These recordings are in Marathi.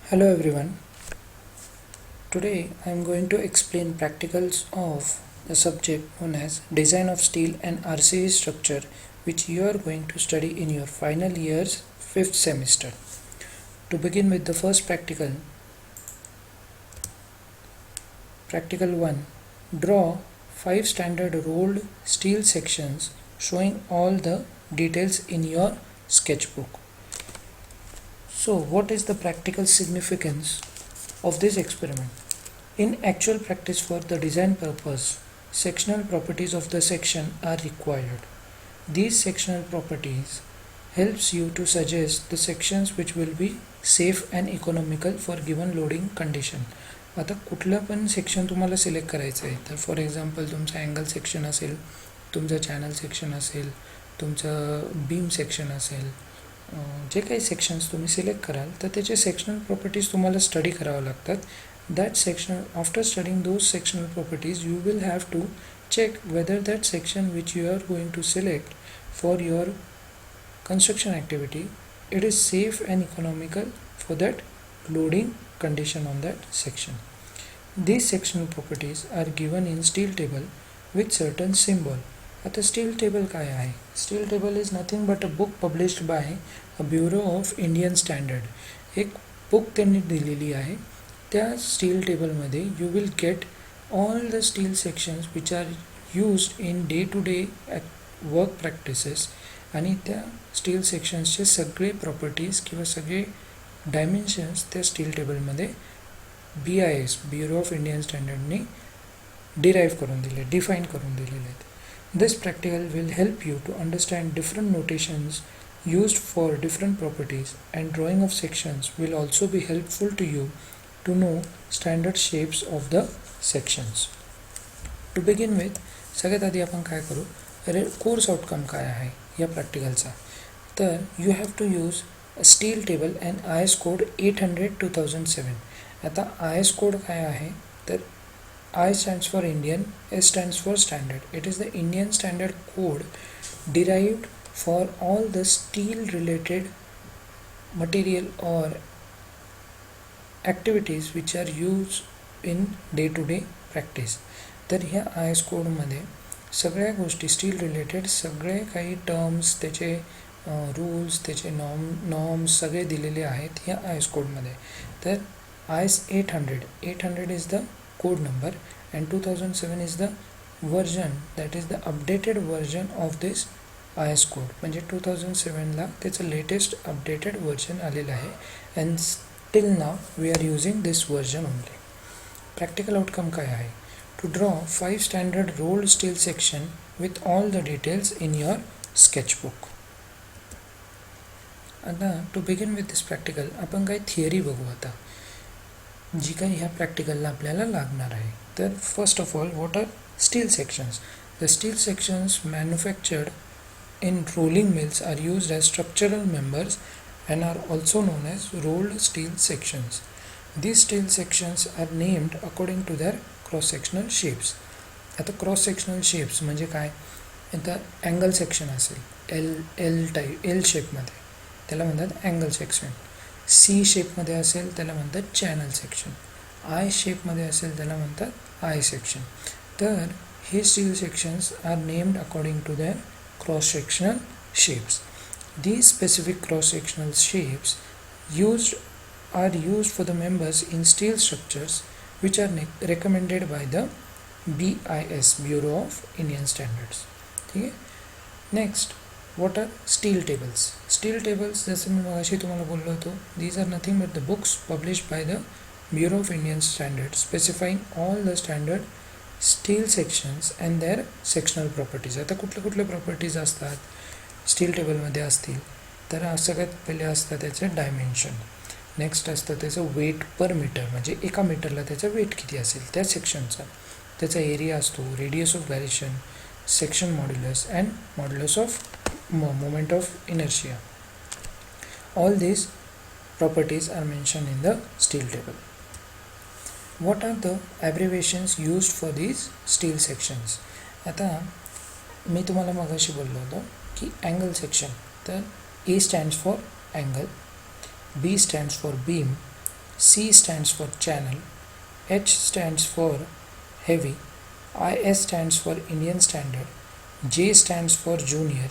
Hello everyone. Today I am going to explain practicals of the subject known as Design of Steel and RCC Structure, which you are going to study in your final year's 5th semester. To begin with the first practical 1, draw 5 standard rolled steel sections showing all the details in your sketchbook. So what is the practical significance of this experiment? In actual practice, for the design purpose, sectional properties of the section are required. These sectional properties helps you to suggest the sections which will be safe and economical for given loading condition. आता कुठलं पण सेक्शन तुम्हाला सिलेक्ट करायचं आहे, तर फॉर एक्झाम्पल तुमचा अँगल सेक्शन असेल, तुमचं चॅनल सेक्शन असेल, तुमचं बीम सेक्शन असेल, जे काही सेक्शन्स तुम्ही सिलेक्ट कराल तर त्याचे सेक्शनल प्रॉपर्टीज तुम्हाला स्टडी करावं लागतात. That section, after studying those sectional properties, you will have to check whether that section which you are going to select for your construction activity, it is safe and economical for that loading condition on that section. These sectional properties are given in steel table with certain symbol. आता स्टील टेबल काय आहे? Steel table is nothing but a book published by a bureau of Indian standard. एक बुक त्यांनी दिलेली आहे. त्या स्टील टेबलमध्ये you will get all the steel sections which are used in day to day work practices, आणि त्या स्टील सेक्शन्सचे सगळे प्रॉपर्टीज किंवा सगळे डायमेन्शन्स त्या स्टील टेबलमध्ये BIS ब्युरो ऑफ इंडियन स्टँडर्डने डिफाईन करून दिलेले आहेत. This practical will help you to understand different notations used for different properties, and drawing of sections will also be helpful to you to know standard shapes of the sections. To begin with, सगळ्यात आधी आपण काय करू, कोर्स आउटकम काय आहे या प्रॅक्टिकलचा. तर you have to use steel table and IS code 800/2007. आता IS कोड काय आहे, तर I stands for Indian, S stands for standard. It is the Indian standard code derived for all the steel related material or activities which are used in day to day practice. तर ह्या IS कोडमध्ये सगळ्या गोष्टी स्टील रिलेटेड सगळे काही टर्म्स, त्याचे रूल्स, त्याचे नॉर्म्स सगळे दिलेले आहेत ह्या IS कोडमध्ये. तर IS 800 is the code number and 2007 is the version, that is the updated version of this IS code. म्हणजे 2007ला त्याचं लेटेस्ट अपडेटेड वर्जन आलेलं आहे, and till now we are using this version only. Practical outcome काय आहे, to draw 5 standard rolled steel section with all the details in your sketchbook. आता to begin with this practical आपण काही थिअरी बघू आता, जी काही ह्या प्रॅक्टिकलला आपल्याला लागणार आहे. तर first of all, what are steel sections? The steel sections manufactured in rolling mills are used as structural members and are also known as rolled steel sections. These steel sections are named according to their cross-sectional shapes. आता क्रॉस-सेक्शनल शेप्स म्हणजे काय, आता अँगल सेक्शन असेल एल टाईप, एल शेपमध्ये, त्याला म्हणतात अँगल सेक्शन. C शेपमध्ये असेल त्याला म्हणतात चॅनल सेक्शन. I शेपमध्ये असेल त्याला म्हणतात आय सेक्शन. तर हे steel sections are named according to their cross sectional shapes. These specific cross-sectional shapes are used for the members in steel structures which are recommended by the BIS, Bureau of Indian Standards. ठीक आहे. Next, what are steel tables? Steel tables, जसं मी मगाशी तुम्हाला बोललो होतो, these are nothing but the books published by the Bureau of Indian Standards specifying all the standard steel sections and their sectional properties. आता कुठले प्रॉपर्टीज असतात स्टील टेबलमध्ये असतील, तर सगळ्यात पहिले असतं त्याचं डायमेन्शन. नेक्स्ट असतं त्याचं वेट पर मीटर, म्हणजे एका मीटरला त्याचं वेट किती असेल त्या सेक्शनचा. त्याचा एरिया असतो, radius of variation, section modulus and modulus of moment of inertia. All these properties are mention in the steel table. What are the abbreviations used for these steel sections? आता मी तुम्हाला मगाशी बोललो होतो की अँगल सेक्शन, तर A stands for angle, B stands for beam, C stands for channel, H stands for heavy, IS stands for Indian Standard, J stands for junior,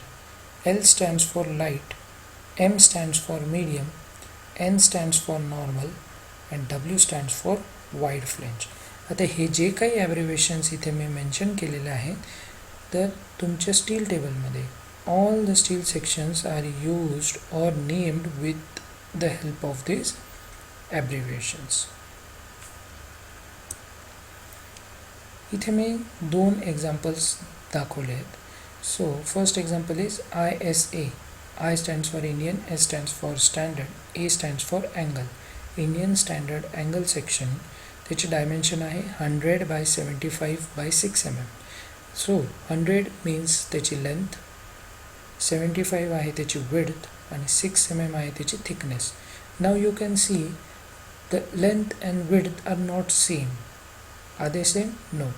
L stands for light, M stands for medium, N stands for normal and W stands for wide flange. आता हे जे काही ॲब्रिव्हेशन्स इथे मी मेन्शन केलेले आहेत तर तुमच्या स्टील टेबलमध्ये all the steel sections are used or named with the help of these abbreviations. इथे मी दोन एक्झाम्पल्स दाखवले आहेत. So first example is ISA. I stands for Indian, S stands for standard, A stands for angle. Indian standard angle section त्याची डायमेन्शन आहे 100 by 75 by 6 mm. So 100 means त्याची लेंथ, 75 आहे त्याची विड्थ आणि 6 mm आहे त्याची thickness. Now you can see the length and width are not same. Are they same? No.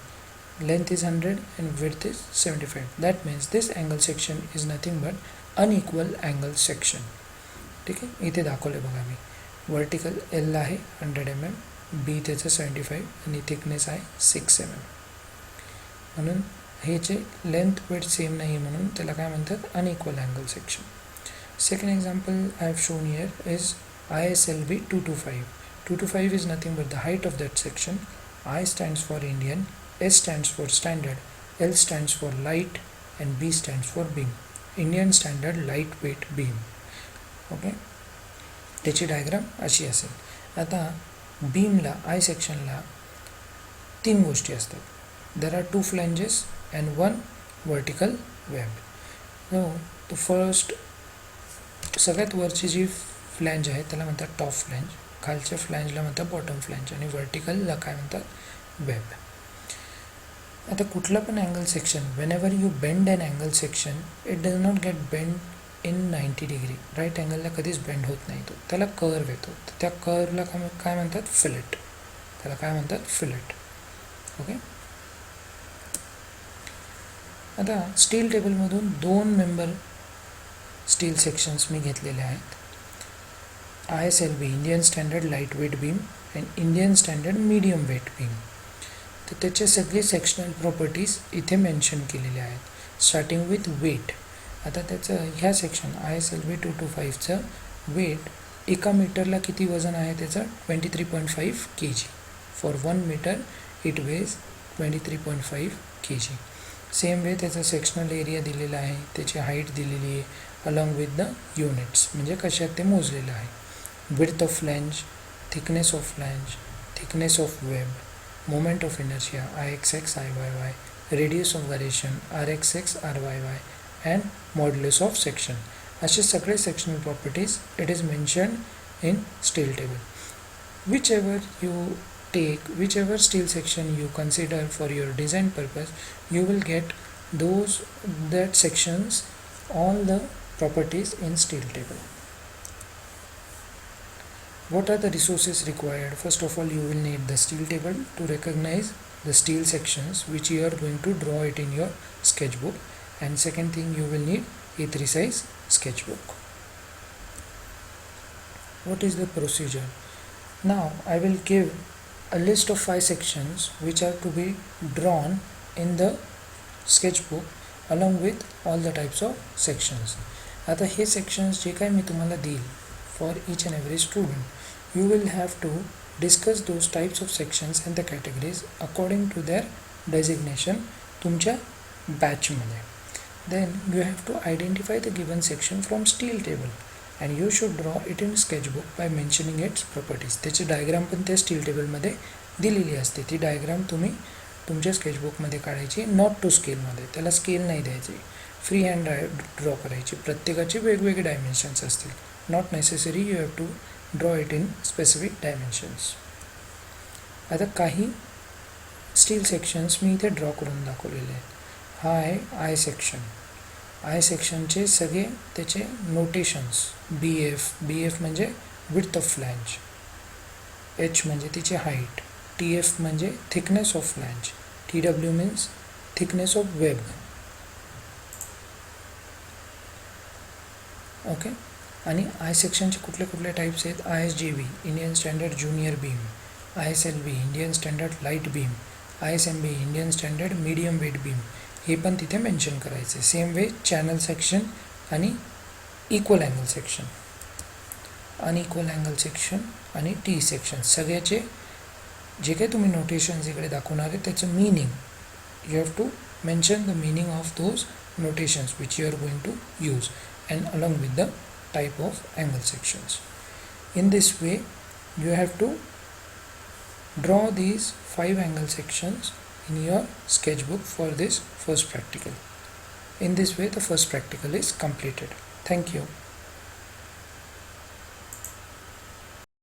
Length is 100 and width is 75. That means this angle section is nothing but unequal angle section. ठीक आहे, इथे दाखवले बघा मी. वर्टिकल L आहे 100 mm, B त्याचं 75 आणि थिकनेस आहे 6 mm. म्हणून हे जे लेंथ विड्थ सेम नाही आहे म्हणून त्याला काय म्हणतात unequal angle section. Second example I have shown here is ISLB 225. 225 is nothing but the height of that section. I stands for Indian, S stands for standard, L stands for light and B stands for beam. Indian standard lightweight beam. Okay, त्याची डायग्राम अशी असेल. आता बीमला आय सेक्शनला तीन गोष्टी असतात. There are 2 flanges and 1 vertical web. No the first सगळ्यात वरची जी फ्लॅंज आहे त्याला म्हणतात टॉप फ्लॅंज, खालच्या फ्लॅंजला म्हणतात बॉटम फ्लॅंज आणि वर्टिकलला काय म्हणतात वेब. आता कुठला पण angle section whenever you bend and angle section it does not get bend in 90 degree. Right अँगलला कधीच बेंड होत नाही, तो त्याला कर्व येतो. त्या कर्वला काय म्हणतात फिलेट. त्याला काय म्हणतात फिलेट. ओके, आता स्टील टेबलमधून 2 मेंबर स्टील सेक्शन्स मी घेतलेले आहेत. ISLB Indian standard light weight beam and Indian standard medium weight beam. तर त्याचे सगळे सेक्शनल प्रॉपर्टीज इथे मेन्शन केलेले आहेत. Starting with weight. आता त्याचं ह्या सेक्शन ISLB 225चं वेट एका मीटरला किती वजन आहे त्याचं 23.5 kg. For 1 metre it weighs 23.5 kg. Same way त्याचा सेक्शनल एरिया दिलेला आहे, त्याची हाईट दिलेली आहे अलॉंग विथ द युनिट्स म्हणजे कशात ते मोजलेलं आहे. Width of flange, thickness of flange, thickness of web, moment of inertia IXX IYY, radius of variation RXX RYY and modulus of section. असे सगळे sectional properties it is mentioned in steel table. Whichever steel section you consider for your design purpose, you will get that sections all the properties in steel table. What are the resources required? First of all, you will need the steel table to recognize the steel sections which you are going to draw it in your sketchbook. And second thing, you will need A3 size sketchbook. What is the procedure? Now, I will give a list of 5 sections which are to be drawn in the sketchbook along with all the types of sections. आता हे sections जे काही मी तुम्हाला देईल for each and every student, you will have to discuss those types of sections and the categories according to their designation तुमच्या बॅचमध्ये. Then you have to identify the given section from steel table and you should draw it in sketchbook by mentioning its properties. त्याची डायग्राम पण त्या स्टील टेबलमध्ये दिलेली असते. ती डायग्राम तुम्ही तुमच्या स्केचबुकमध्ये काढायची, नॉट टू स्केलमध्ये. त्याला स्केल नाही द्यायची, फ्री हँड ड्रॉ करायची. प्रत्येकाचे वेगवेगळे डायमेन्शन्स असतील. Not necessary you have to draw it in specific dimensions. आता काही स्टील सेक्शन्स मी इथे ड्रॉ करून दाखवलेले आहेत. हा आहे आय सेक्शन. आय सेक्शनचे सगळे त्याचे नोटेशन्स BF म्हणजे विड्थ ऑफ फ्लॅंज, H म्हणजे तिची हाईट, TF म्हणजे thickness of flange, TW means thickness of web. Okay, आणि आय सेक्शनचे कुठले कुठले टाईप्स आहेत, ISJB Indian standard junior beam, ISLB Indian standard light beam, ISMB Indian standard medium weight beam, हे पण तिथे मेन्शन करायचे. सेम वे चॅनल सेक्शन आणि equal angle section, unequal angle section आणि टी सेक्शन, सगळ्याचे जे काही तुम्ही नोटेशन्स इकडे दाखवणार आहे त्याचं meaning you have to mention the meaning of those notations which you are going to use and along with the type of angle sections. In this way you have to draw these 5 angle sections in your sketchbook for this first practical. In this way the first practical is completed. Thank you.